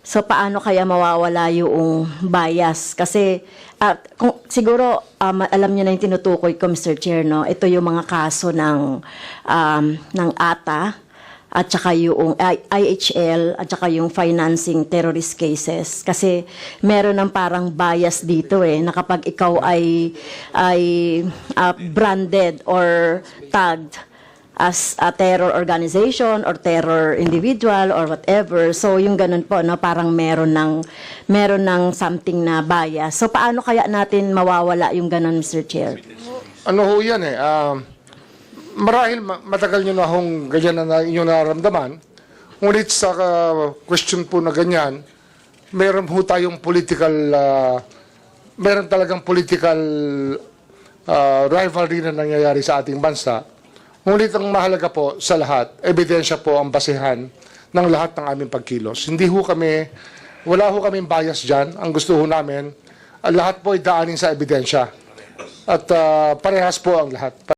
So paano kaya mawawala yung bias? Kasi siguro alam niyo na yung tinutukoy ko, Mr. Chair, no? Ito yung mga kaso ng ATA at saka yung IHL at saka yung financing terrorist cases. Kasi meron ng parang bias dito na kapag ikaw ay branded or tagged as a terror organization or terror individual or whatever. So yung ganun po, no, parang meron ng something na bias. So paano kaya natin mawawala yung ganun, Mr. Chair? Ano ho yan marahil matagal nyo na hong ganyan na inyong nararamdaman. Ngunit sa question po na ganyan, meron ho tayong meron talagang political rivalry na nangyayari sa ating bansa. Ngunit ang mahalaga po sa lahat, ebidensya po ang basehan ng lahat ng aming pagkilos. Wala ho kaming bias dyan. Ang gusto ho namin, lahat po ay daanin sa ebidensya. At parehas po ang lahat.